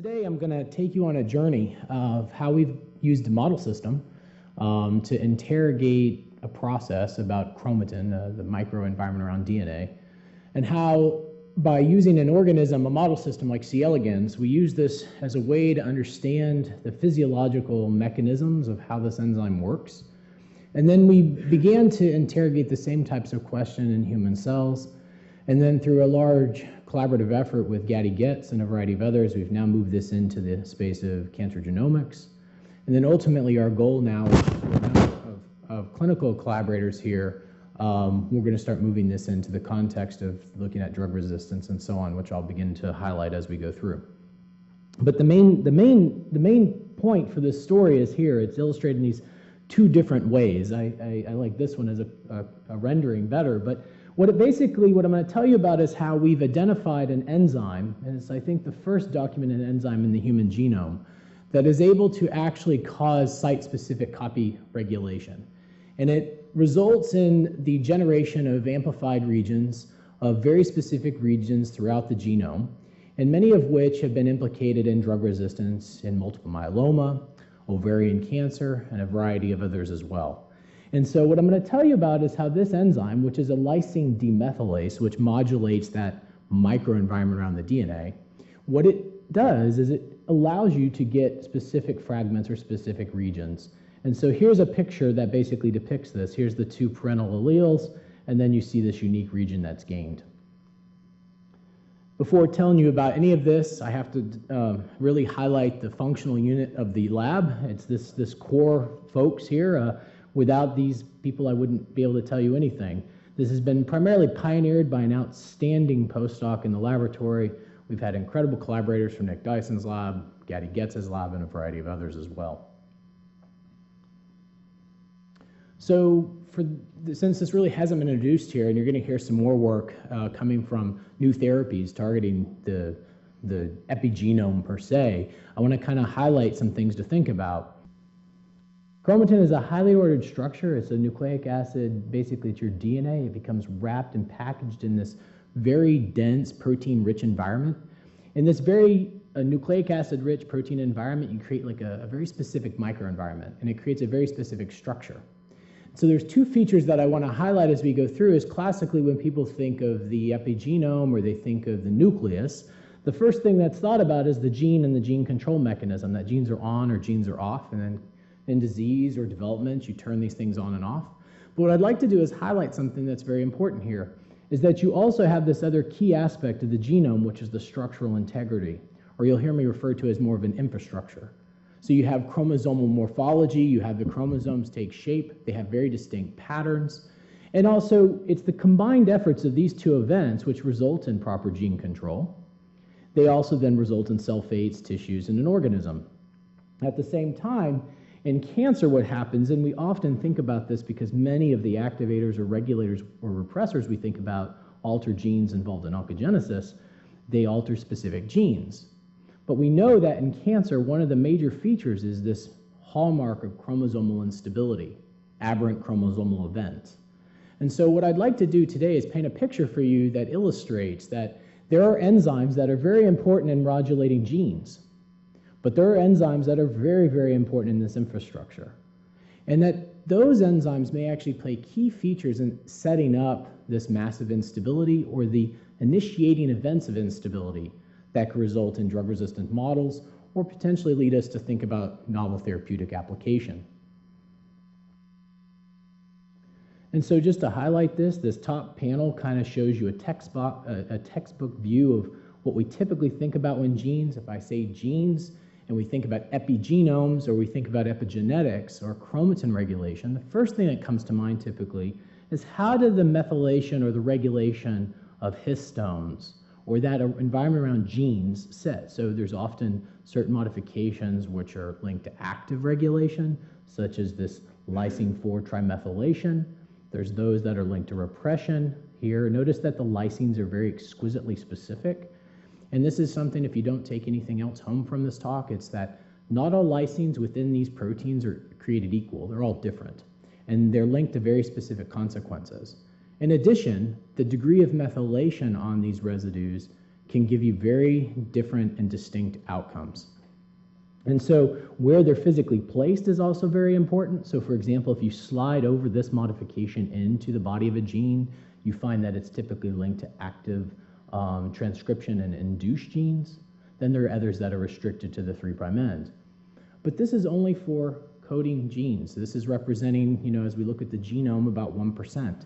Today I'm going to take you on a journey of how we've used a model system to interrogate a process about chromatin, the microenvironment around DNA, and how by using an organism, a model system like C. elegans, we use this as a way to understand the physiological mechanisms of how this enzyme works. And then we began to interrogate the same types of questions in human cells. And then through a large collaborative effort with Gady Getz and a variety of others, we've now moved this into the space of cancer genomics. And then ultimately our goal now is of clinical collaborators here, we're going to start moving this into the context of looking at drug resistance and so on, which I'll begin to highlight as we go through. But the main point for this story is here. It's illustrated in these two different ways. I like this one as a rendering better, but what I'm going to tell you about is how we've identified an enzyme, and it's, I think, the first documented enzyme in the human genome that is able to actually cause site-specific copy regulation. And it results in the generation of amplified regions of very specific regions throughout the genome, and many of which have been implicated in drug resistance in multiple myeloma, ovarian cancer, and a variety of others as well. And so what I'm going to tell you about is how this enzyme, which is a lysine demethylase, which modulates that microenvironment around the DNA, what it does is it allows you to get specific fragments or specific regions. And so here's a picture that basically depicts this. Here's the two parental alleles, and then you see this unique region that's gained. Before telling you about any of this, I have to really highlight the functional unit of the lab. It's this core folks here. Without these people, I wouldn't be able to tell you anything. This has been primarily pioneered by an outstanding postdoc in the laboratory. We've had incredible collaborators from Nick Dyson's lab, Gady Getz's lab, and a variety of others as well. So since this really hasn't been introduced here, and you're going to hear some more work coming from new therapies targeting the epigenome per se, I want to kind of highlight some things to think about. Chromatin is a highly ordered structure. It's a nucleic acid. Basically, it's your DNA. It becomes wrapped and packaged in this very dense, protein-rich environment. In this very nucleic acid-rich protein environment, you create like a very specific microenvironment, and it creates a very specific structure. So there's two features that I want to highlight as we go through. Is classically when people think of the epigenome or they think of the nucleus, the first thing that's thought about is the gene and the gene control mechanism, that genes are on or genes are off, and then in disease or development, you turn these things on and off. But what I'd like to do is highlight something that's very important here, is that you also have this other key aspect of the genome, which is the structural integrity, or you'll hear me refer to as more of an infrastructure. So you have chromosomal morphology, you have the chromosomes take shape, they have very distinct patterns, and also it's the combined efforts of these two events which result in proper gene control. They also then result in cell fates, tissues, and an organism. At the same time, in cancer, what happens, and we often think about this because many of the activators or regulators or repressors we think about alter genes involved in oncogenesis, they alter specific genes. But we know that in cancer, one of the major features is this hallmark of chromosomal instability, aberrant chromosomal events. And so what I'd like to do today is paint a picture for you that illustrates that there are enzymes that are very important in modulating genes. But there are enzymes that are very, very important in this infrastructure. And that those enzymes may actually play key features in setting up this massive instability or the initiating events of instability that could result in drug-resistant models or potentially lead us to think about novel therapeutic application. And so just to highlight this top panel kind of shows you a textbook view of what we typically think about when genes. If I say genes, and we think about epigenomes, or we think about epigenetics, or chromatin regulation, the first thing that comes to mind typically is how did the methylation or the regulation of histones, or that environment around genes sit? So there's often certain modifications which are linked to active regulation, such as this lysine 4-trimethylation. There's those that are linked to repression. Here, notice that the lysines are very exquisitely specific. And this is something, if you don't take anything else home from this talk, it's that not all lysines within these proteins are created equal. They're all different. And they're linked to very specific consequences. In addition, the degree of methylation on these residues can give you very different and distinct outcomes. And so where they're physically placed is also very important. So for example, if you slide over this modification into the body of a gene, you find that it's typically linked to active transcription and induced genes. Then there are others that are restricted to the 3' end. But this is only for coding genes. This is representing, as we look at the genome, about 1%.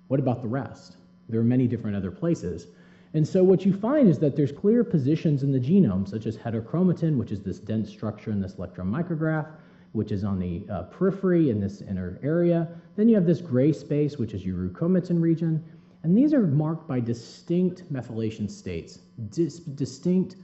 What about the rest? There are many different other places. And so what you find is that there's clear positions in the genome, such as heterochromatin, which is this dense structure in this electron micrograph, which is on the periphery in this inner area. Then you have this gray space, which is your reuchromatin region. And these are marked by distinct methylation states, distinct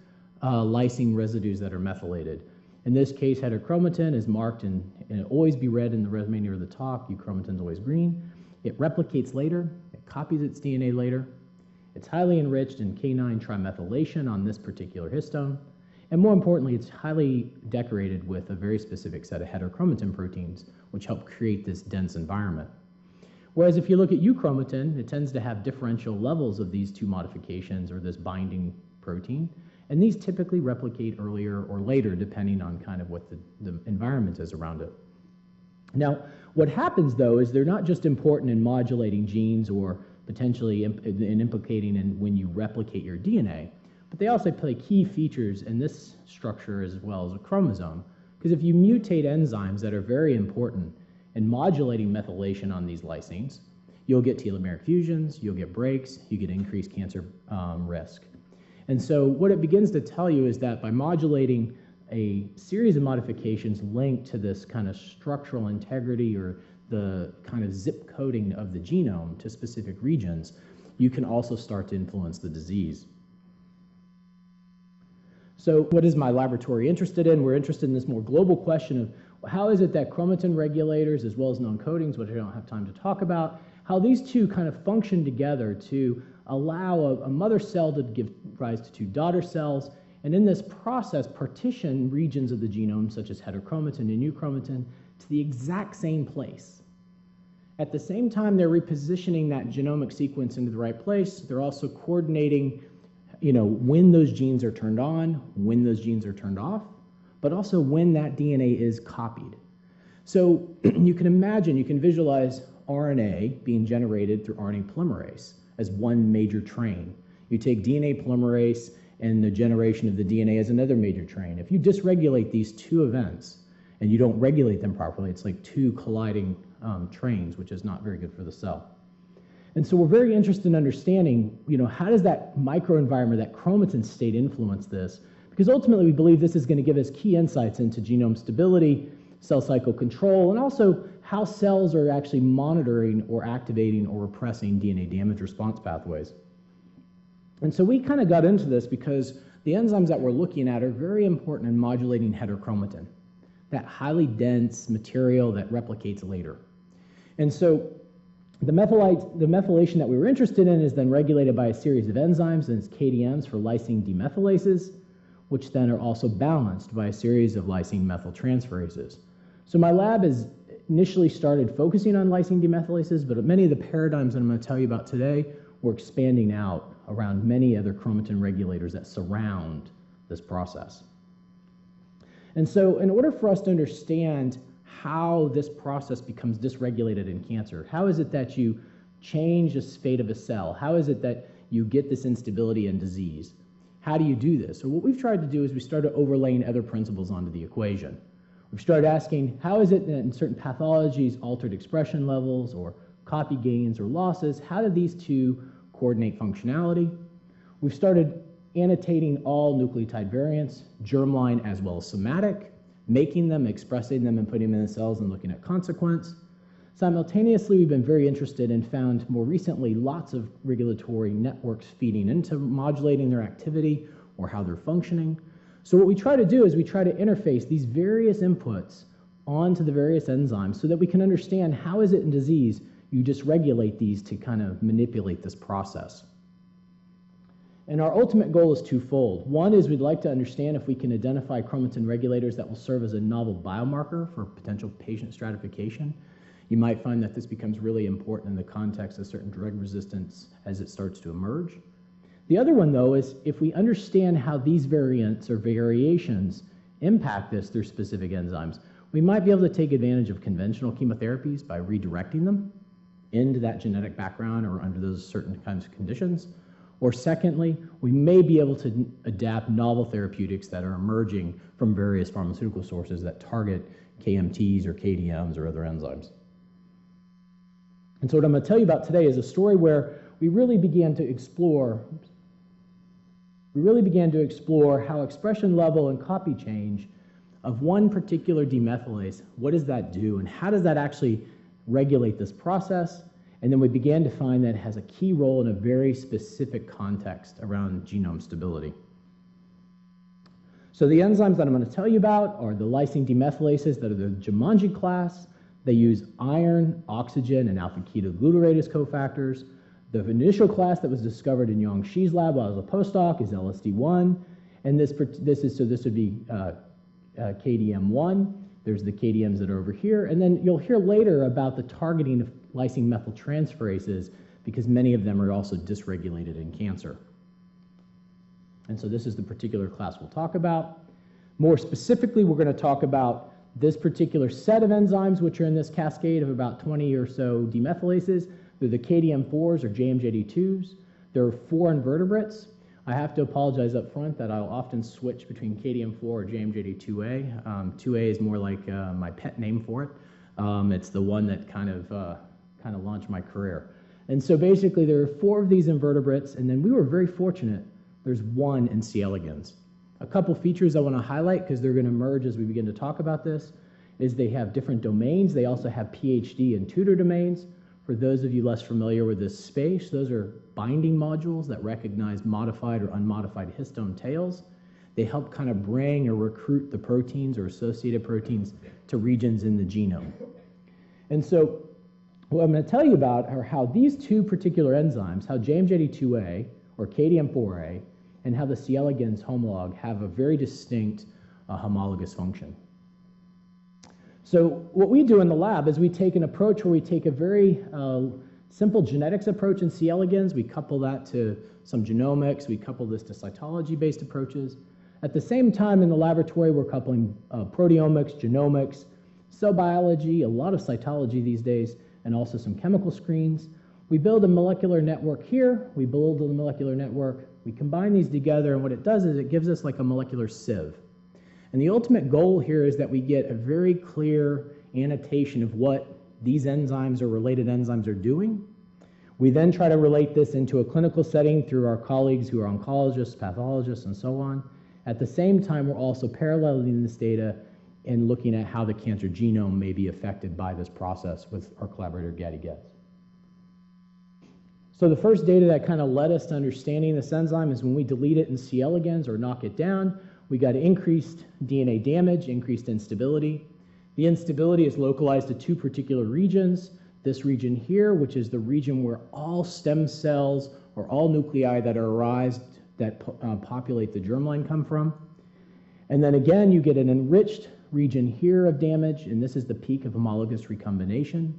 lysine residues that are methylated. In this case, heterochromatin is marked and it'll always be red in the resume near the top. Euchromatin is always green. It replicates later. It copies its DNA later. It's highly enriched in K9-trimethylation on this particular histone. And more importantly, it's highly decorated with a very specific set of heterochromatin proteins, which help create this dense environment. Whereas if you look at euchromatin, it tends to have differential levels of these two modifications or this binding protein. And these typically replicate earlier or later, depending on kind of what the environment is around it. Now, what happens, though, is they're not just important in modulating genes or potentially in implicating in when you replicate your DNA, but they also play key features in this structure as well as a chromosome. Because if you mutate enzymes that are very important in modulating methylation on these lysines, you'll get telomeric fusions, you'll get breaks, you get increased cancer risk. And so what it begins to tell you is that by modulating a series of modifications linked to this kind of structural integrity or the kind of zip coding of the genome to specific regions, you can also start to influence the disease. So what is my laboratory interested in? We're interested in this more global question of how is it that chromatin regulators as well as non-codings, which I don't have time to talk about, how these two kind of function together to allow a mother cell to give rise to two daughter cells, and in this process partition regions of the genome such as heterochromatin and euchromatin to the exact same place. At the same time they're repositioning that genomic sequence into the right place, they're also coordinating when those genes are turned on, when those genes are turned off, but also when that DNA is copied. So you can imagine, you can visualize RNA being generated through RNA polymerase as one major train. You take DNA polymerase and the generation of the DNA as another major train. If you dysregulate these two events and you don't regulate them properly, it's like two colliding trains, which is not very good for the cell. And so we're very interested in understanding, how does that microenvironment, that chromatin state influence this? Because ultimately we believe this is going to give us key insights into genome stability, cell cycle control, and also how cells are actually monitoring or activating or repressing DNA damage response pathways. And so we kind of got into this because the enzymes that we're looking at are very important in modulating heterochromatin, that highly dense material that replicates later. And so the methylation that we were interested in is then regulated by a series of enzymes, and it's KDMs for lysine demethylases, which then are also balanced by a series of lysine methyltransferases. So my lab has initially started focusing on lysine demethylases, but many of the paradigms that I'm going to tell you about today, we're expanding out around many other chromatin regulators that surround this process. And so in order for us to understand how this process becomes dysregulated in cancer, how is it that you change the fate of a cell? How is it that you get this instability and disease? How do you do this? So what we've tried to do is we started overlaying other principles onto the equation. We've started asking, how is it that in certain pathologies, altered expression levels or copy gains or losses, how do these two coordinate functionality? We've started annotating all nucleotide variants, germline as well as somatic, making them, expressing them, and putting them in the cells and looking at consequence. Simultaneously, we've been very interested and found more recently lots of regulatory networks feeding into modulating their activity or how they're functioning. So what we try to do is we try to interface these various inputs onto the various enzymes so that we can understand how is it in disease you dysregulate these to kind of manipulate this process. And our ultimate goal is twofold. One is we'd like to understand if we can identify chromatin regulators that will serve as a novel biomarker for potential patient stratification. You might find that this becomes really important in the context of certain drug resistance as it starts to emerge. The other one, though, is if we understand how these variants or variations impact this through specific enzymes, we might be able to take advantage of conventional chemotherapies by redirecting them into that genetic background or under those certain kinds of conditions. Or secondly, we may be able to adapt novel therapeutics that are emerging from various pharmaceutical sources that target KMTs or KDMs or other enzymes. And so what I'm going to tell you about today is a story where we really began to explore how expression level and copy change of one particular demethylase, what does that do, and how does that actually regulate this process? And then we began to find that it has a key role in a very specific context around genome stability. So the enzymes that I'm going to tell you about are the lysine demethylases that are the Jumanji class. They use iron, oxygen, and alpha-ketoglutarate as cofactors. The initial class that was discovered in Yang Shi's lab while I was a postdoc is LSD1, and this would be KDM1. There's the KDMs that are over here, and then you'll hear later about the targeting of lysine methyltransferases because many of them are also dysregulated in cancer. And so this is the particular class we'll talk about. More specifically, we're going to talk about this particular set of enzymes, which are in this cascade of about 20 or so demethylases. They're the KDM4s or JMJD2s. There are 4 invertebrates. I have to apologize up front that I'll often switch between KDM4 or JMJD2A. 2A is more like my pet name for it. It's the one that kind of launched my career. And so basically there are 4 of these invertebrates, and then we were very fortunate. There's 1 in C. elegans. A couple features I want to highlight because they're going to emerge as we begin to talk about this is they have different domains. They also have PhD and Tudor domains. For those of you less familiar with this space, those are binding modules that recognize modified or unmodified histone tails. They help kind of bring or recruit the proteins or associated proteins to regions in the genome. And so what I'm going to tell you about are how these 2 particular enzymes, how JMJD2A or KDM4A and how the C. elegans homolog have a very distinct homologous function. So what we do in the lab is we take an approach where we take a very simple genetics approach in C. elegans. We couple that to some genomics. We couple this to cytology-based approaches. At the same time in the laboratory, we're coupling proteomics, genomics, cell biology, a lot of cytology these days, and also some chemical screens. We build a molecular network here. We build a molecular network. We combine these together, and what it does is it gives us like a molecular sieve. And the ultimate goal here is that we get a very clear annotation of what these enzymes or related enzymes are doing. We then try to relate this into a clinical setting through our colleagues who are oncologists, pathologists, and so on. At the same time, we're also paralleling this data and looking at how the cancer genome may be affected by this process with our collaborator, Gadi Getz. So the first data that kind of led us to understanding this enzyme is when we delete it in C. elegans or knock it down, we got increased DNA damage, increased instability. The instability is localized to 2 particular regions. This region here, which is the region where all stem cells or all nuclei that are arised that populate the germline come from. And then again, you get an enriched region here of damage, and this is the peak of homologous recombination.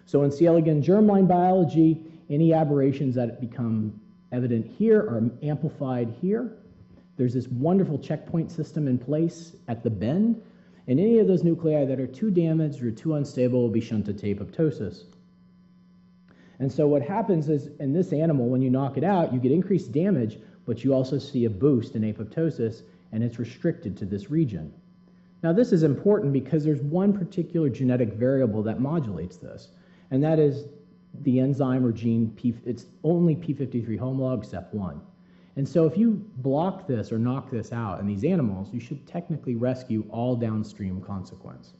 So in C. elegans germline biology, any aberrations that become evident here are amplified here. There's this wonderful checkpoint system in place at the bend, and any of those nuclei that are too damaged or too unstable will be shunted to apoptosis. And so what happens is, in this animal, when you knock it out, you get increased damage, but you also see a boost in apoptosis, and it's restricted to this region. Now this is important because there's one particular genetic variable that modulates this, and that is the enzyme or gene, it's only p53 homolog CEP1. And so if you block this or knock this out in these animals, you should technically rescue all downstream consequence.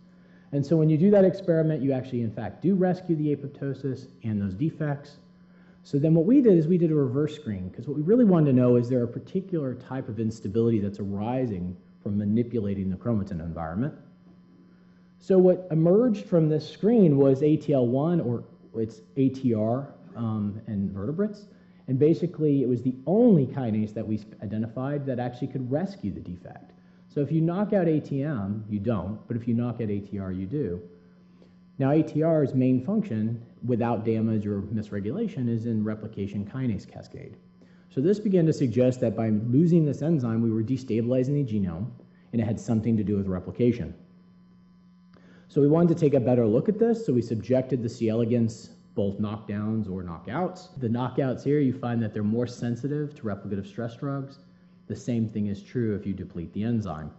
And so when you do that experiment, you actually, in fact, do rescue the apoptosis and those defects. So then what we did is we did a reverse screen, because what we really wanted to know is there a particular type of instability that's arising from manipulating the chromatin environment. So what emerged from this screen was ATL1, or it's ATR in vertebrates. And basically, it was the only kinase that we identified that actually could rescue the defect. So if you knock out ATM, you don't, but if you knock out ATR, you do. Now, ATR's main function, without damage or misregulation, is in replication kinase cascade. So this began to suggest that by losing this enzyme, we were destabilizing the genome, and it had something to do with replication. So we wanted to take a better look at this, so we subjected the C. elegans both knockdowns or knockouts. The knockouts here, you find that they're more sensitive to replicative stress drugs. The same thing is true if you deplete the enzyme.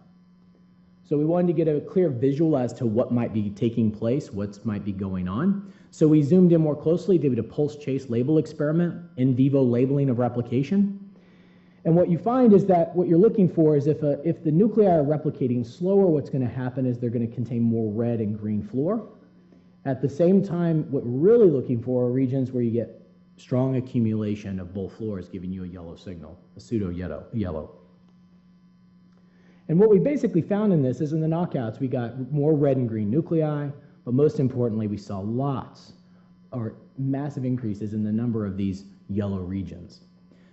So we wanted to get a clear visual as to what might be taking place, what might be going on. So we zoomed in more closely, did a pulse chase label experiment, in vivo labeling of replication. And what you find is that what you're looking for is if the nuclei are replicating slower, what's going to happen is they're going to contain more red and green fluor. At the same time, what we're really looking for are regions where you get strong accumulation of both fluors, giving you a yellow signal, a pseudo-yellow. And what we basically found in this is in the knockouts, we got more red and green nuclei, but most importantly, we saw lots or massive increases in the number of these yellow regions.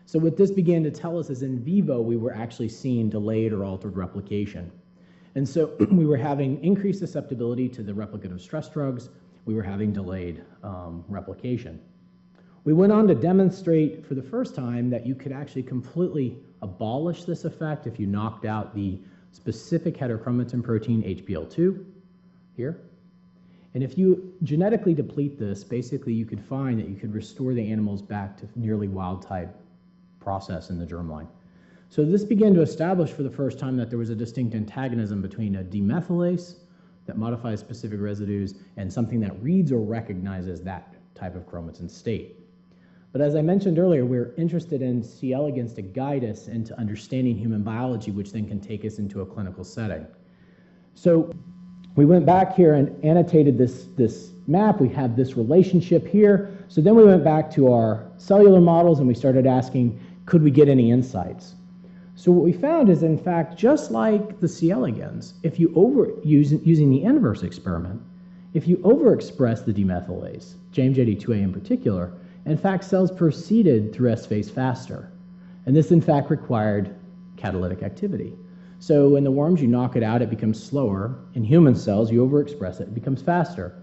So what this began to tell us is in vivo, we were actually seeing delayed or altered replication. And so we were having increased susceptibility to the replicative stress drugs. We were having delayed replication. We went on to demonstrate for the first time that you could actually completely abolish this effect if you knocked out the specific heterochromatin protein HPL2 here. And if you genetically deplete this, basically you could find that you could restore the animals back to nearly wild type process in the germline. So this began to establish for the first time that there was a distinct antagonism between a demethylase that modifies specific residues and something that reads or recognizes that type of chromatin state. But as I mentioned earlier, we're interested in C. elegans to guide us into understanding human biology, which then can take us into a clinical setting. So we went back here and annotated this map. We have this relationship here. So then we went back to our cellular models and we started asking, could we get any insights? So what we found is, in fact, just like the C. elegans, if you using the inverse experiment, if you overexpress the demethylase, JMJD2A in particular, in fact, cells proceeded through S phase faster. And this, in fact, required catalytic activity. So in the worms, you knock it out, it becomes slower. In human cells, you overexpress it, it becomes faster.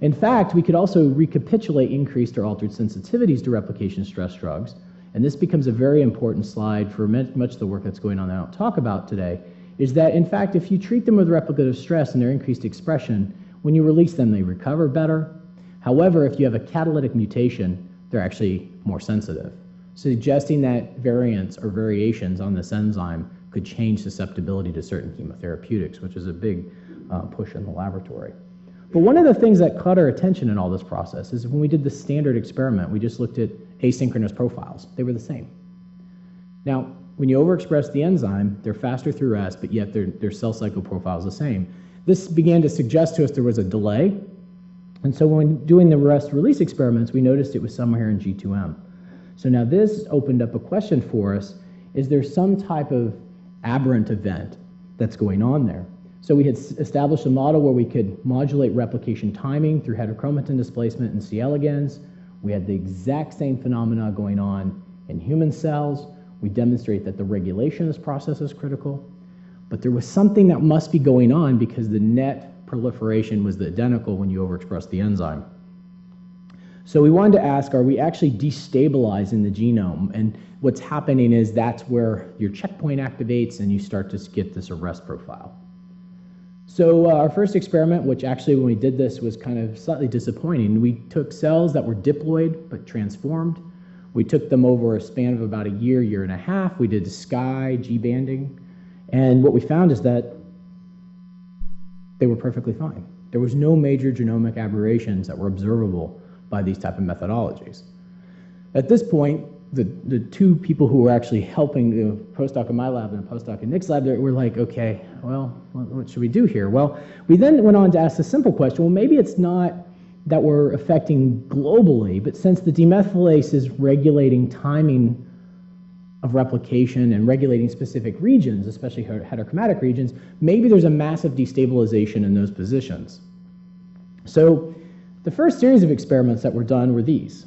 In fact, we could also recapitulate increased or altered sensitivities to replication stress drugs. And this becomes a very important slide for much of the work that's going on that I don't talk about today, is that, in fact, if you treat them with replicative stress and their increased expression, when you release them, they recover better. However, if you have a catalytic mutation, they're actually more sensitive, suggesting that variants or variations on this enzyme could change susceptibility to certain chemotherapeutics, which is a big push in the laboratory. But one of the things that caught our attention in all this process is when we did the standard experiment, we just looked at asynchronous profiles. They were the same. Now, when you overexpress the enzyme, they're faster through S, but yet their cell cycle profile is the same. This began to suggest to us there was a delay. And so when doing the rest release experiments, we noticed it was somewhere in G2M. So now this opened up a question for us. Is there some type of aberrant event that's going on there? So we had established a model where we could modulate replication timing through heterochromatin displacement in C. elegans. We had the exact same phenomena going on in human cells. We demonstrate that the regulation of this process is critical. But there was something that must be going on because the net proliferation was identical when you overexpress the enzyme. So we wanted to ask, are we actually destabilizing the genome? And what's happening is that's where your checkpoint activates and you start to get this arrest profile. So our first experiment, which actually when we did this was kind of slightly disappointing, we took cells that were diploid but transformed. We took them over a span of about a year, year and a half. We did Sky, G-banding, and what we found is that they were perfectly fine. There was no major genomic aberrations that were observable by these type of methodologies. At this point, the two people who were actually helping, the postdoc in my lab and a postdoc in Nick's lab, were like, okay, well, what should we do here? Well, we then went on to ask a simple question. Well, maybe it's not that we're affecting globally, but since the demethylase is regulating timing of replication and regulating specific regions, especially heterochromatic regions, maybe there's a massive destabilization in those positions. So the first series of experiments that were done were these.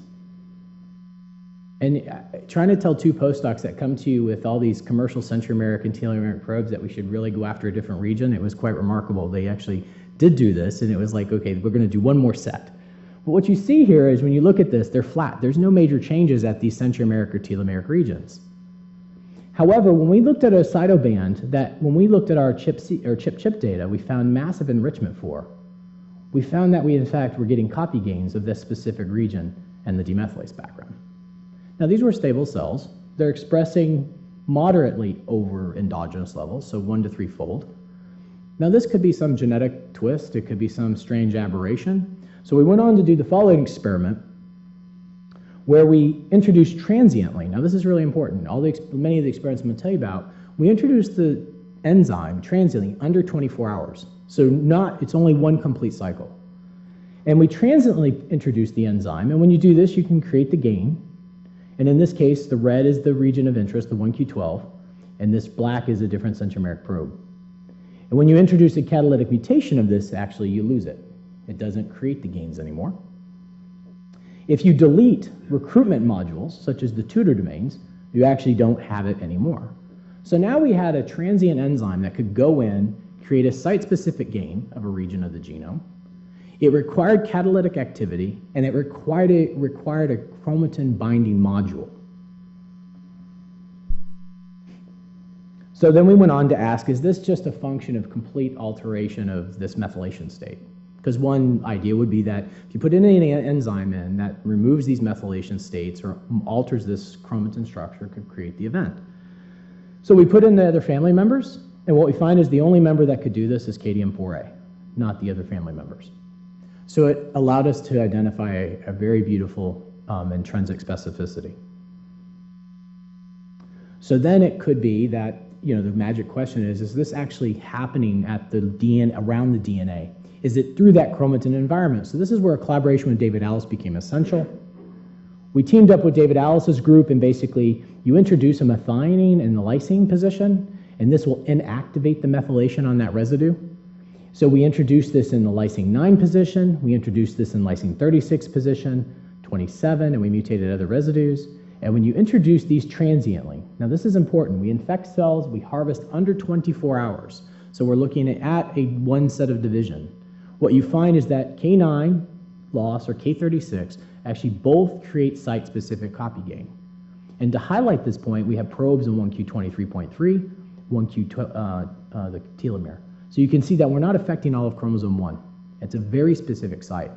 And trying to tell two postdocs that come to you with all these commercial centromeric and telomeric probes that we should really go after a different region, it was quite remarkable. They actually did do this, and it was like, okay, we're going to do one more set. But what you see here is when you look at this, they're flat. There's no major changes at these centromeric or telomeric regions. However, when we looked at a cytoband that when we looked at our chip data, we found massive enrichment for, we found that we in fact were getting copy gains of this specific region and the demethylase background. Now these were stable cells. They're expressing moderately over endogenous levels, so 1 to 3-fold. Now this could be some genetic twist, it could be some strange aberration. So we went on to do the following experiment where we introduced transiently. Now this is really important. Many of the experiments I'm going to tell you about, we introduced the enzyme transiently under 24 hours. So it's only one complete cycle. And we transiently introduced the enzyme, and when you do this, you can create the gain. And in this case, the red is the region of interest, the 1q12, and this black is a different centromeric probe. And when you introduce a catalytic mutation of this, actually you lose it. It doesn't create the gains anymore. If you delete recruitment modules, such as the Tudor domains, you actually don't have it anymore. So now we had a transient enzyme that could go in, create a site-specific gain of a region of the genome. It required catalytic activity, and it required a chromatin binding module. So then we went on to ask, is this just a function of complete alteration of this methylation state? Because one idea would be that if you put in an enzyme in that removes these methylation states or alters this chromatin structure, it could create the event. So we put in the other family members, and what we find is the only member that could do this is KDM4A, not the other family members. So it allowed us to identify a very beautiful intrinsic specificity. So then it could be that, the magic question is this actually happening at the DNA, around the DNA? Is it through that chromatin environment? So this is where a collaboration with David Alice became essential. We teamed up with David Alice's group, and basically you introduce a methionine in the lysine position, and this will inactivate the methylation on that residue. So we introduced this in the lysine 9 position, we introduced this in lysine 36 position, 27, and we mutated other residues. And when you introduce these transiently, now this is important, we infect cells, we harvest under 24 hours. So we're looking at one set of division. What you find is that K9 loss or K36 actually both create site-specific copy gain. And to highlight this point, we have probes in 1q23.3, 1q the telomere. So you can see that we're not affecting all of chromosome 1. It's a very specific site.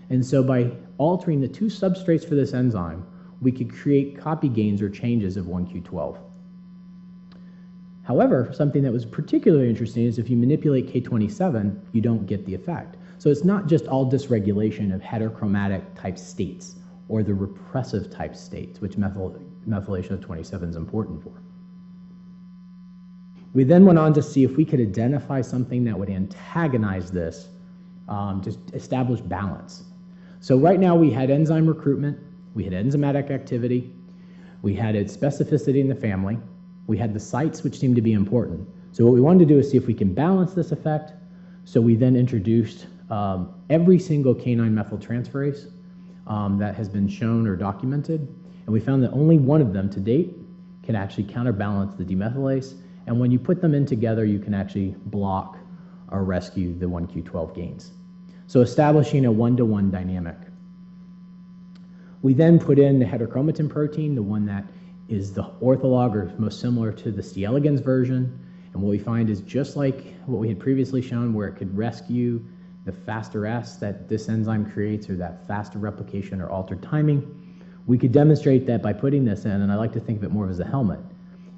And so by altering the 2 substrates for this enzyme, we could create copy gains or changes of 1q12. However, something that was particularly interesting is if you manipulate K27, you don't get the effect. So it's not just all dysregulation of heterochromatic type states or the repressive type states, which methylation of 27 is important for. We then went on to see if we could identify something that would antagonize this to establish balance. So right now we had enzyme recruitment, we had enzymatic activity, we had its specificity in the family, we had the sites which seemed to be important. So what we wanted to do is see if we can balance this effect. So we then introduced every single K9 methyltransferase that has been shown or documented, and we found that only one of them to date can actually counterbalance the demethylase, and when you put them in together, you can actually block or rescue the 1q12 gains. So establishing a 1-to-1 dynamic. We then put in the heterochromatin protein, the one that is the ortholog or most similar to the C. elegans version. And what we find is just like what we had previously shown, where it could rescue the faster S that this enzyme creates or that faster replication or altered timing, we could demonstrate that by putting this in, and I like to think of it more as a helmet.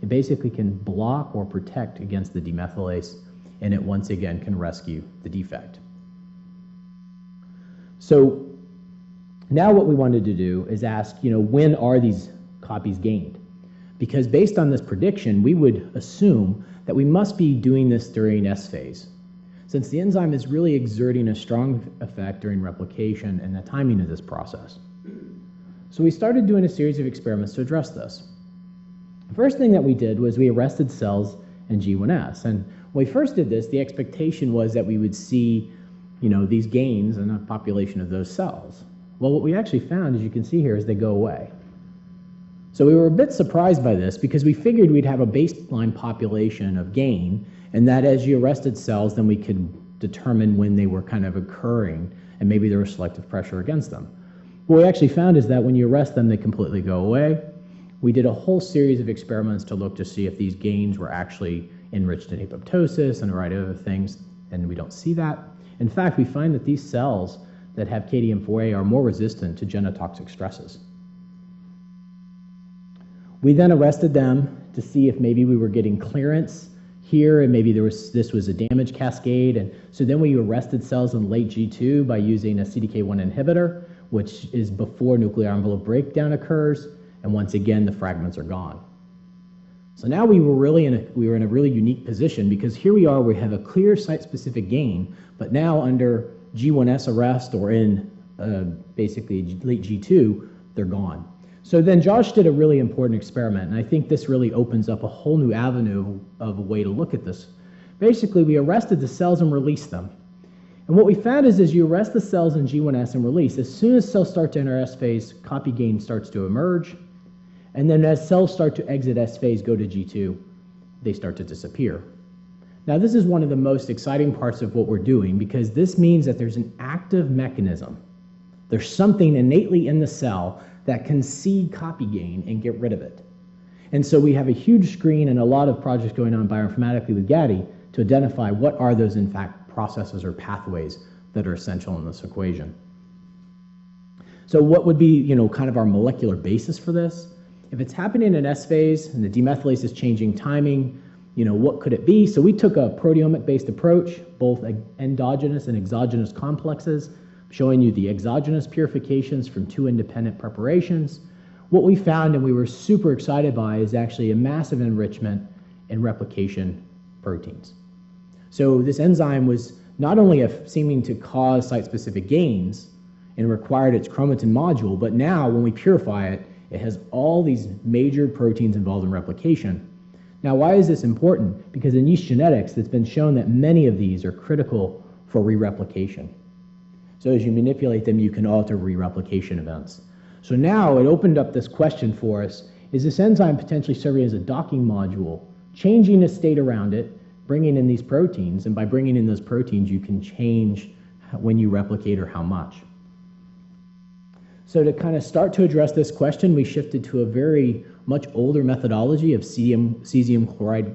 It basically can block or protect against the demethylase, and it once again can rescue the defect. So now what we wanted to do is ask, when are these copies gained? Because based on this prediction, we would assume that we must be doing this during S phase, since the enzyme is really exerting a strong effect during replication and the timing of this process. So we started doing a series of experiments to address this. The first thing that we did was we arrested cells in G1S, and when we first did this, the expectation was that we would see, these gains in a population of those cells. Well, what we actually found, as you can see here, is they go away. So we were a bit surprised by this because we figured we'd have a baseline population of gain, and that as you arrested cells, then we could determine when they were kind of occurring and maybe there was selective pressure against them. What we actually found is that when you arrest them, they completely go away. We did a whole series of experiments to look to see if these gains were actually enriched in apoptosis and a variety of other things, and we don't see that. In fact, we find that these cells that have KDM4A are more resistant to genotoxic stresses. We then arrested them to see if maybe we were getting clearance here, and maybe this was a damage cascade. And so then we arrested cells in late G2 by using a CDK1 inhibitor, which is before nuclear envelope breakdown occurs, and once again the fragments are gone. So now we were in a really unique position, because here we have a clear site-specific gain, but now under G1S arrest or in basically late G2, they're gone. So then Josh did a really important experiment, and I think this really opens up a whole new avenue of a way to look at this. Basically, we arrested the cells and released them. And what we found is as you arrest the cells in G1S and release, as soon as cells start to enter S phase, copy gain starts to emerge. And then as cells start to exit S phase, go to G2, they start to disappear. Now, this is one of the most exciting parts of what we're doing, because this means that there's an active mechanism. There's something innately in the cell that can see copy gain and get rid of it. And so we have a huge screen and a lot of projects going on bioinformatically with Gaddy to identify what are those, in fact, processes or pathways that are essential in this equation. So what would be, kind of our molecular basis for this? If it's happening in S phase and the demethylase is changing timing, what could it be? So we took a proteomic-based approach, both endogenous and exogenous complexes, showing you the exogenous purifications from 2 independent preparations. What we found, and we were super excited by, is actually a massive enrichment in replication proteins. So this enzyme was not only seeming to cause site-specific gains and required its chromatin module, but now when we purify it, it has all these major proteins involved in replication. Now, why is this important? Because in yeast genetics, it's been shown that many of these are critical for re-replication. So as you manipulate them, you can alter re-replication events. So now it opened up this question for us: is this enzyme potentially serving as a docking module, changing the state around it, bringing in these proteins, and by bringing in those proteins, you can change when you replicate or how much. So to kind of start to address this question, we shifted to a very much older methodology of cesium chloride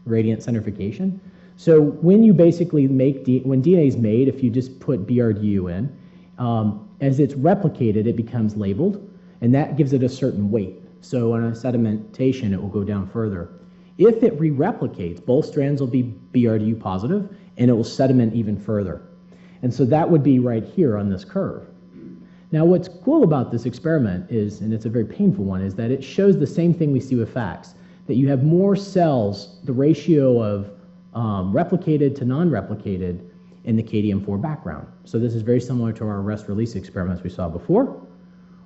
gradient centrifugation. So when you basically when DNA is made, if you just put BRDU in, as it's replicated, it becomes labeled, and that gives it a certain weight. So on a sedimentation, it will go down further. If it re-replicates, both strands will be BRDU positive, and it will sediment even further. And so that would be right here on this curve. Now, what's cool about this experiment is, and it's a very painful one, is that it shows the same thing we see with FACS, that you have more cells, the ratio of replicated to non-replicated in the KDM4 background. So this is very similar to our arrest-release experiments we saw before.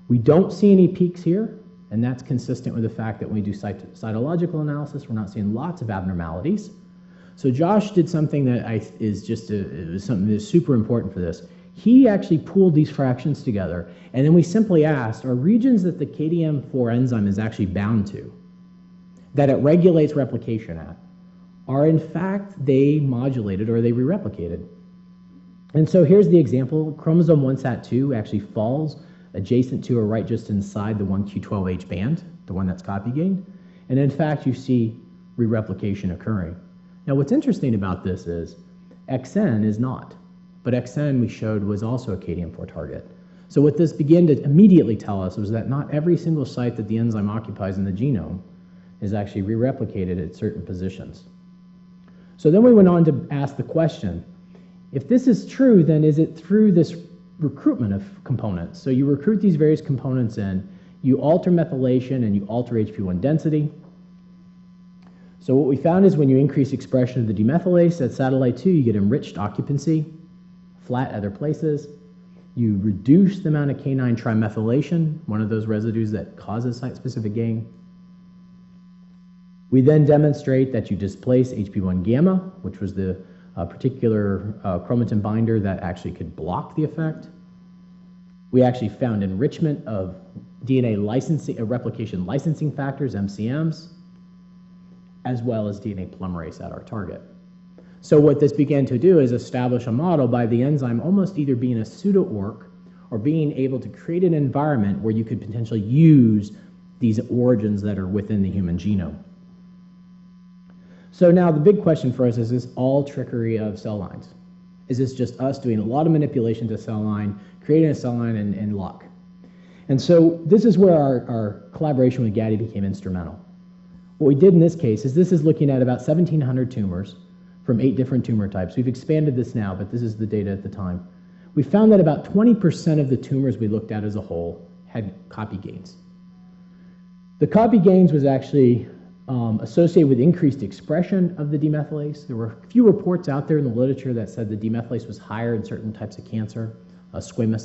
We don't see any peaks here, and that's consistent with the fact that when we do cytological analysis, we're not seeing lots of abnormalities. So Josh did something that is something that's super important for this. He actually pooled these fractions together, and then we simply asked, are regions that the KDM4 enzyme is actually bound to, that it regulates replication at, are in fact they modulated or are they re-replicated? And so here's the example. Chromosome 1SAT2 actually falls adjacent to or right just inside the 1Q12H band, the one that's copy gained, and in fact you see re-replication occurring. Now what's interesting about this is XN is not. But XN, we showed, was also a KDM4 target. So what this began to immediately tell us was that not every single site that the enzyme occupies in the genome is actually re-replicated at certain positions. So then we went on to ask the question, if this is true, then is it through this recruitment of components? So you recruit these various components in, you alter methylation, and you alter HP1 density. So what we found is when you increase expression of the demethylase at satellite 2, you get enriched occupancy, flat other places. You reduce the amount of K9 trimethylation, one of those residues that causes site-specific gain. We then demonstrate that you displace HP1 gamma, which was the particular chromatin binder that actually could block the effect. We actually found enrichment of DNA licensing, replication licensing factors, MCMs, as well as DNA polymerase at our target. So what this began to do is establish a model by the enzyme almost either being a pseudo-orc or being able to create an environment where you could potentially use these origins that are within the human genome. So now the big question for us is this all trickery of cell lines? Is this just us doing a lot of manipulation to cell line, creating a cell line and luck? And so this is where our collaboration with Gaddy became instrumental. What we did in this case is this is looking at about 1,700 tumors from 8 different tumor types. We've expanded this now, but this is the data at the time. We found that about 20% of the tumors we looked at as a whole had copy gains. The copy gains was actually associated with increased expression of the demethylase. There were a few reports out there in the literature that said the demethylase was higher in certain types of cancer, squamous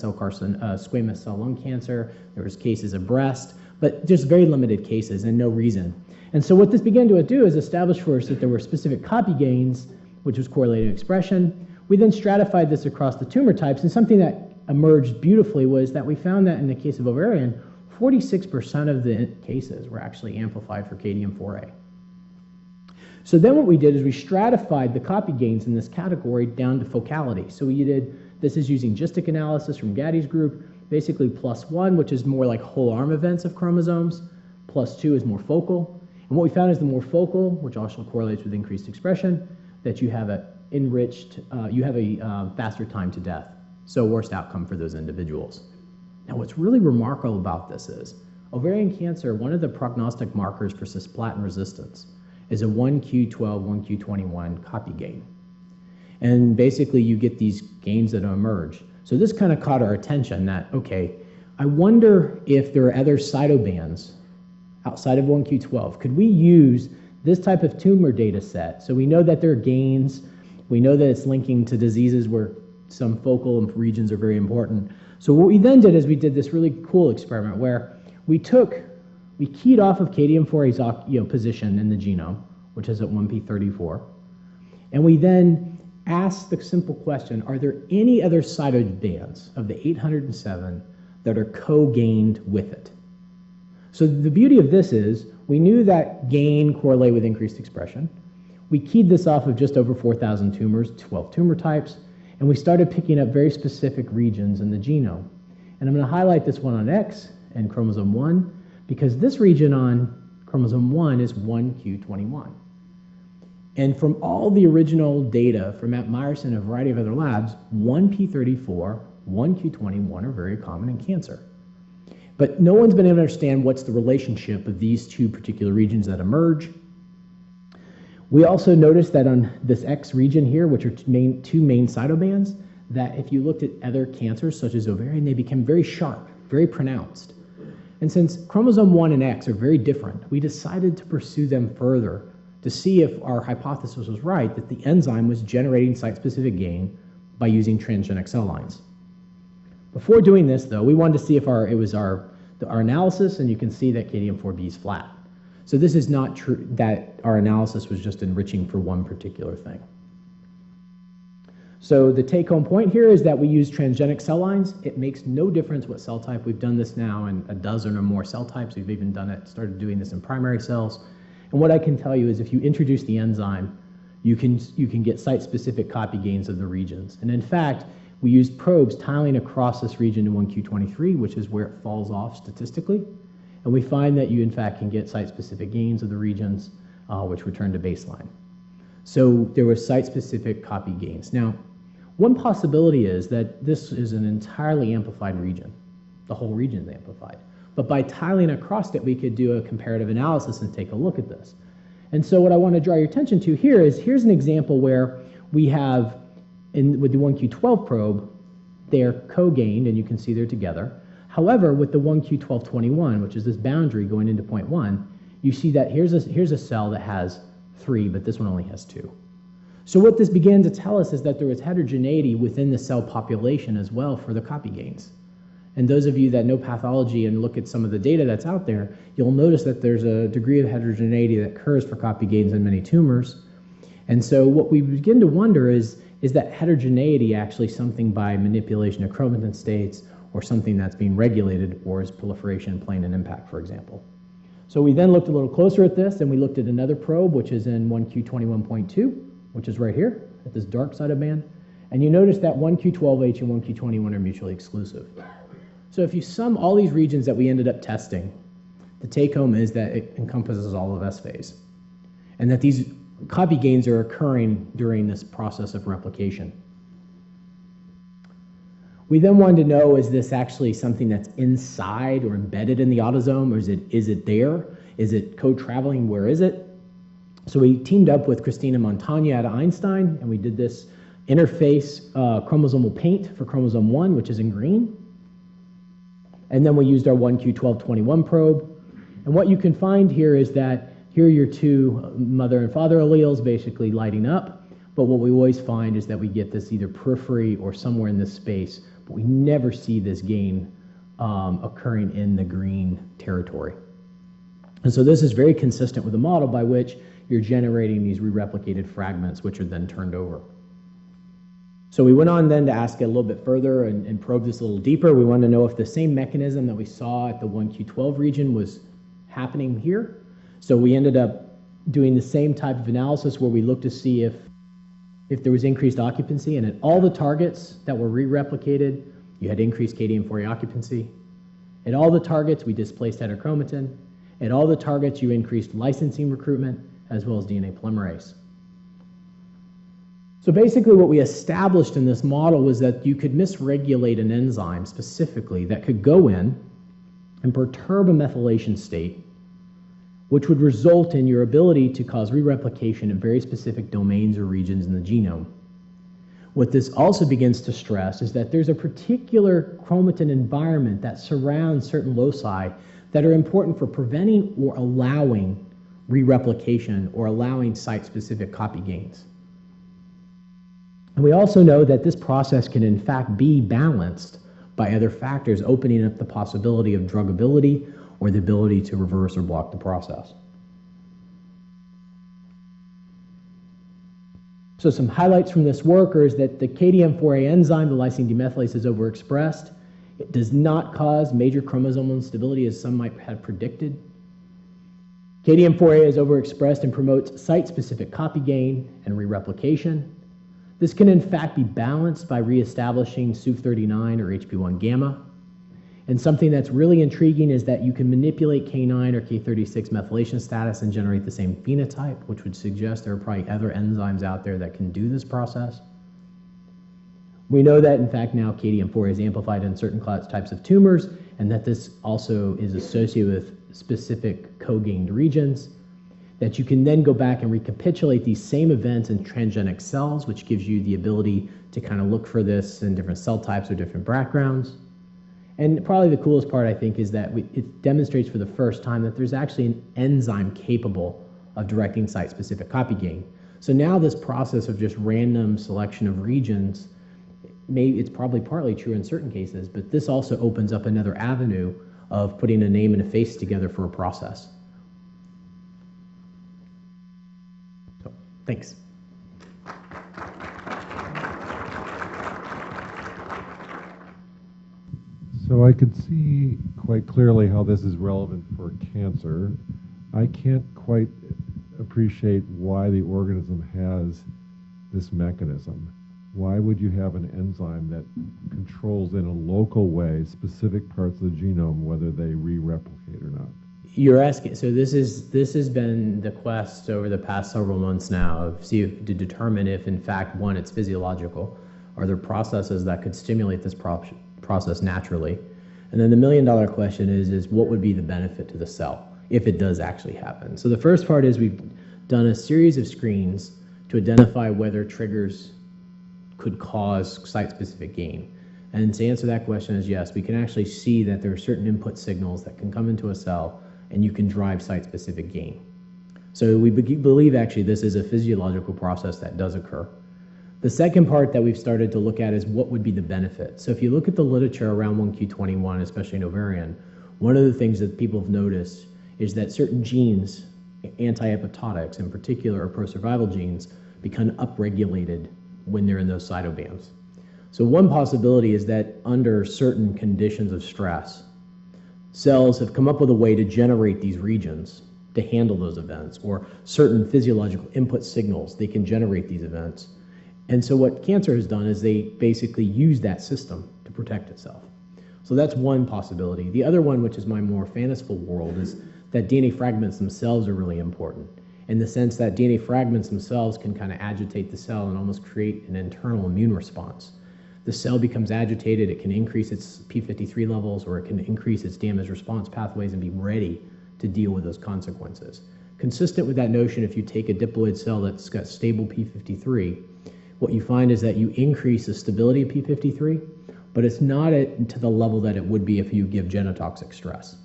cell lung cancer. There was cases of breast, but just very limited cases and no reason. And so what this began to do is establish for us that there were specific copy gains, which was correlated expression. We then stratified this across the tumor types, and something that emerged beautifully was that we found that in the case of ovarian, 46% of the cases were actually amplified for KDM4A. So then what we did is we stratified the copy gains in this category down to focality. So we did, this is using gistic analysis from Gaddy's group, basically +1, which is more like whole arm events of chromosomes, +2 is more focal. And what we found is the more focal, which also correlates with increased expression, that you have a enriched, you have a faster time to death. So worst outcome for those individuals. Now, what's really remarkable about this is ovarian cancer, one of the prognostic markers for cisplatin resistance is a 1q12, 1q21 copy gain. And basically, you get these gains that emerge. So this kind of caught our attention that, okay, I wonder if there are other cytobands outside of 1q12. Could we use this type of tumor data set? So we know that there are gains. We know that it's linking to diseases where some focal regions are very important. So what we then did is we did this really cool experiment where we keyed off of KDM4A's position in the genome, which is at 1p34, and we then asked the simple question, are there any other cytobands of the 807 that are co-gained with it? So the beauty of this is we knew that gain correlated with increased expression. We keyed this off of just over 4,000 tumors, 12 tumor types, and we started picking up very specific regions in the genome. And I'm going to highlight this one on X and chromosome 1, because this region on chromosome 1 is 1q21. And from all the original data from Matt Meyerson and a variety of other labs, 1p34, 1q21 are very common in cancer. But no one's been able to understand what's the relationship of these two particular regions that emerge. We also noticed that on this X region here, which are two main cytobands, that if you looked at other cancers, such as ovarian, they become very sharp, very pronounced. And since chromosome 1 and X are very different, we decided to pursue them further to see if our hypothesis was right, that the enzyme was generating site-specific gain by using transgenic cell lines. Before doing this, though, we wanted to see if it was our analysis, and you can see that KDM4B is flat. So this is not true that our analysis was just enriching for one particular thing. So the take-home point here is that we use transgenic cell lines. It makes no difference what cell type. We've done this now in a dozen or more cell types. We've even started doing this in primary cells. And what I can tell you is if you introduce the enzyme, you can get site-specific copy gains of the regions. And in fact, we used probes tiling across this region to 1q23, which is where it falls off statistically. And we find that you, in fact, can get site-specific gains of the regions, which return to baseline. So there were site-specific copy gains. Now, one possibility is that this is an entirely amplified region. The whole region is amplified. But by tiling across it, we could do a comparative analysis and take a look at this. And so what I want to draw your attention to here is, here's an example where we have, with the 1q12 probe, they're co-gained, and you can see they're together. However, with the 1q1221, which is this boundary going into 0.1, you see that here's a cell that has 3, but this one only has 2. So what this began to tell us is that there was heterogeneity within the cell population as well for the copy gains. And those of you that know pathology and look at some of the data that's out there, you'll notice that there's a degree of heterogeneity that occurs for copy gains in many tumors. And so what we begin to wonder is that heterogeneity actually something by manipulation of chromatin states, or something that's being regulated, or is proliferation playing an impact, for example? So we then looked a little closer at this, and we looked at another probe, which is in 1q21.2, which is right here at this dark side of band. And you notice that 1q12H and 1q21 are mutually exclusive. So if you sum all these regions that we ended up testing, the take-home is that it encompasses all of S phase, and that these copy gains are occurring during this process of replication. We then wanted to know, is this actually something that's inside or embedded in the autosome, or is it there? Is it co-traveling? Where is it? So we teamed up with Christina Montagna at Einstein, and we did this interface chromosomal paint for chromosome 1, which is in green. And then we used our 1q1221 probe. And what you can find here is that here are your two mother and father alleles basically lighting up. But what we always find is that we get this either periphery or somewhere in this space, but we never see this gain occurring in the green territory. And so this is very consistent with the model by which you're generating these re-replicated fragments, which are then turned over. So we went on then to ask it a little bit further and probe this a little deeper. We wanted to know if the same mechanism that we saw at the 1q12 region was happening here. So we ended up doing the same type of analysis where we looked to see if there was increased occupancy, and at all the targets that were re-replicated, you had increased KDM4A occupancy. At all the targets, we displaced heterochromatin. At all the targets, you increased licensing recruitment as well as DNA polymerase. So basically what we established in this model was that you could misregulate an enzyme specifically that could go in and perturb a methylation state, which would result in your ability to cause re-replication in very specific domains or regions in the genome. What this also begins to stress is that there's a particular chromatin environment that surrounds certain loci that are important for preventing or allowing re-replication or allowing site-specific copy gains. And we also know that this process can in fact be balanced by other factors, opening up the possibility of druggability or the ability to reverse or block the process. So some highlights from this work is that the KDM4A enzyme, the lysine demethylase, is overexpressed. It does not cause major chromosomal instability as some might have predicted. KDM4A is overexpressed and promotes site-specific copy gain and re-replication. This can in fact be balanced by reestablishing Suv39 or HP1 gamma. And something that's really intriguing is that you can manipulate K9 or K36 methylation status and generate the same phenotype, which would suggest there are probably other enzymes out there that can do this process. We know that in fact now KDM4A is amplified in certain types of tumors, and that this also is associated with specific co-gained regions, that you can then go back and recapitulate these same events in transgenic cells, which gives you the ability to kind of look for this in different cell types or different backgrounds. And probably the coolest part, I think, is that it demonstrates for the first time that there's actually an enzyme capable of directing site-specific copy gain. So now this process of just random selection of regions, it's probably partly true in certain cases, but this also opens up another avenue of putting a name and a face together for a process. So, thanks. So I could see quite clearly how this is relevant for cancer. I can't quite appreciate why the organism has this mechanism. Why would you have an enzyme that controls in a local way specific parts of the genome, whether they re-replicate or not? You're asking, so this has been the quest over the past several months now to determine if in fact, one, it's physiological. Are there processes that could stimulate this process naturally? And then the million-dollar question is what would be the benefit to the cell if it does actually happen? So the first part is we've done a series of screens to identify whether triggers could cause site-specific gain. And to answer that question is yes, we can actually see that there are certain input signals that can come into a cell and you can drive site-specific gain. So we believe actually this is a physiological process that does occur. The second part that we've started to look at is what would be the benefit. So if you look at the literature around 1q21, especially in ovarian, one of the things that people have noticed is that certain genes, anti-apoptotics in particular, or pro-survival genes, become upregulated when they're in those cytobands. So one possibility is that under certain conditions of stress, cells have come up with a way to generate these regions to handle those events, or certain physiological input signals, they can generate these events. And so what cancer has done is they basically use that system to protect itself. So that's one possibility. The other one, which is my more fanciful world, is that DNA fragments themselves are really important, in the sense that DNA fragments themselves can kind of agitate the cell and almost create an internal immune response. The cell becomes agitated, it can increase its p53 levels, or it can increase its damage response pathways and be ready to deal with those consequences. Consistent with that notion, if you take a diploid cell that's got stable p53, what you find is that you increase the stability of p53, but it's not to the level that it would be if you give genotoxic stress.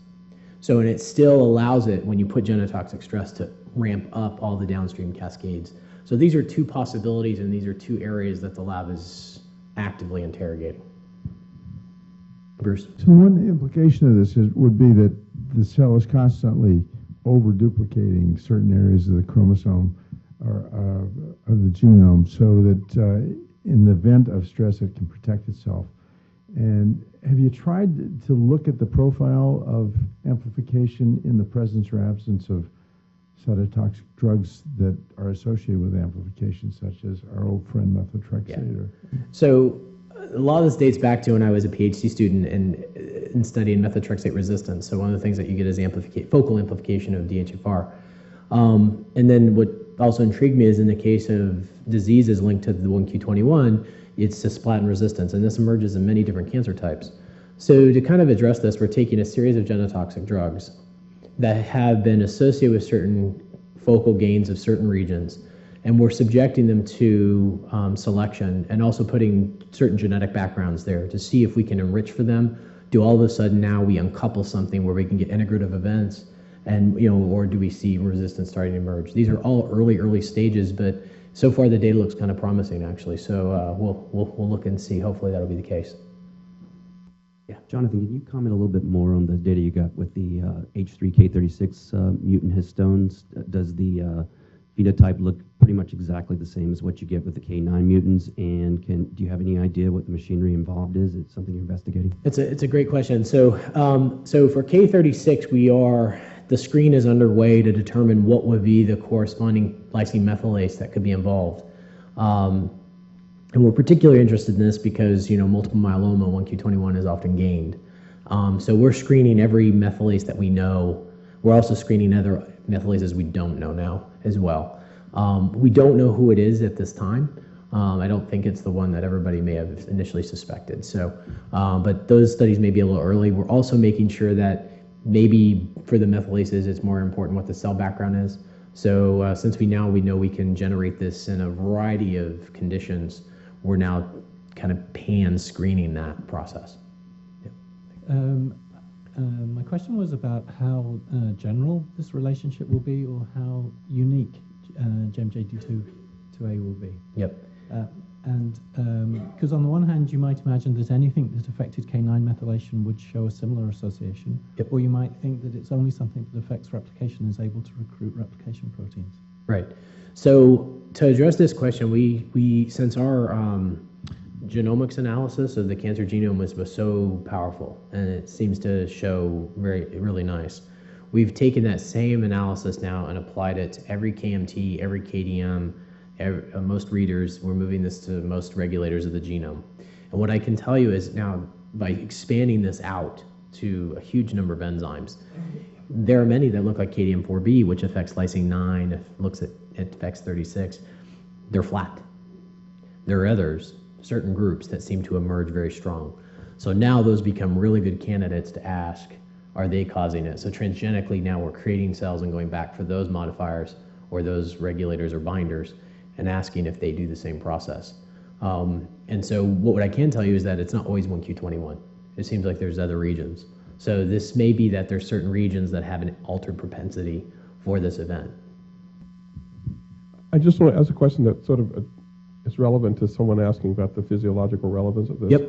So, and it still allows it, when you put genotoxic stress, to ramp up all the downstream cascades. So these are two possibilities, and these are two areas that the lab is actively interrogating. Bruce? So one implication of this would be that the cell is constantly over-duplicating certain areas of the chromosome or of the genome, so that in the event of stress it can protect itself. And have you tried to look at the profile of amplification in the presence or absence of cytotoxic drugs that are associated with amplification, such as our old friend methyltransferase? Yeah. So a lot of this dates back to when I was a PhD student and studying methotrexate resistance. So one of the things that you get is focal amplification of DHFR. And then what also intrigued me is in the case of diseases linked to the 1q21, it's cisplatin resistance, and this emerges in many different cancer types. So to kind of address this, we're taking a series of genotoxic drugs that have been associated with certain focal gains of certain regions, and we're subjecting them to selection and also putting certain genetic backgrounds there to see if we can enrich for them. Do all of a sudden now we uncouple something where we can get integrative events, and or do we see resistance starting to emerge? These are all early stages, but so far the data looks kind of promising, actually. So we'll look and see. Hopefully that'll be the case. Yeah, Jonathan, can you comment a little bit more on the data you got with the H3K36 mutant histones? Does the phenotype look pretty much exactly the same as what you get with the K9 mutants? And do you have any idea what the machinery involved is? It's something you're investigating? It's a great question. So for K36, the screen is underway to determine what would be the corresponding lysine methylase that could be involved. And we're particularly interested in this because, multiple myeloma 1q21 is often gained. So we're screening every methylase that we know. We're also screening other methylases we don't know now as well. We don't know who it is at this time. I don't think it's the one that everybody may have initially suspected. So, but those studies may be a little early. We're also making sure that maybe for the methylases, it's more important what the cell background is. So since we know we can generate this in a variety of conditions, we're now kind of pan-screening that process. Yeah. My question was about how general this relationship will be, or how unique GEM-JD2A will be. Yep. Because on the one hand, you might imagine that anything that affected K9 methylation would show a similar association, yep. Or you might think that it's only something that affects replication and is able to recruit replication proteins. Right. So to address this question, we since our genomics analysis of the cancer genome was so powerful, and it seems to show really nice, we've taken that same analysis now and applied it to every KMT, every KDM, most readers. We're moving this to most regulators of the genome. And what I can tell you is now, by expanding this out to a huge number of enzymes, there are many that look like KDM4B, which affects lysine 9, it affects 36. They're flat. There are others, certain groups, that seem to emerge very strong. So now those become really good candidates to ask, are they causing it? So transgenically now we're creating cells and going back for those modifiers or those regulators or binders and asking if they do the same process. And so what I can tell you is that it's not always 1q21. It seems like there's other regions. So this may be that there's certain regions that have an altered propensity for this event. I just want to ask a question that sort of is relevant to someone asking about the physiological relevance of this. Yep.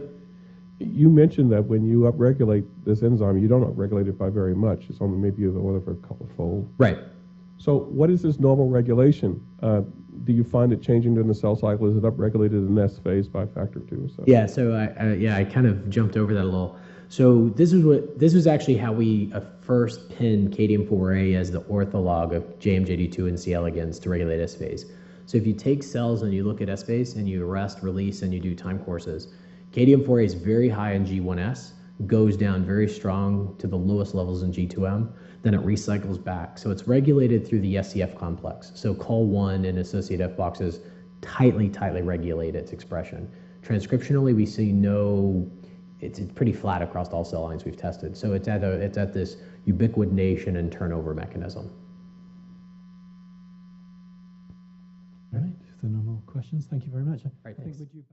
You mentioned that when you upregulate this enzyme, you don't upregulate it by very much. It's only maybe the order of a couple fold. Right. So what is this normal regulation? Do you find it changing during the cell cycle? Is it upregulated in S phase by factor 2 or so? Yeah, so I kind of jumped over that a little. So this was actually how we first pinned KDM4A as the ortholog of JMJD2 and C. elegans to regulate S phase. So if you take cells and you look at S phase and you arrest, release, and you do time courses, KDM4A is very high in G1S, goes down very strong to the lowest levels in G2M, then it recycles back. So it's regulated through the SCF complex. So col1 and associated F boxes tightly regulate its expression. Transcriptionally, we see it's pretty flat across all cell lines we've tested. So it's at this ubiquitination and turnover mechanism. All right, if there are no more questions, thank you very much. Right, I think thanks. would you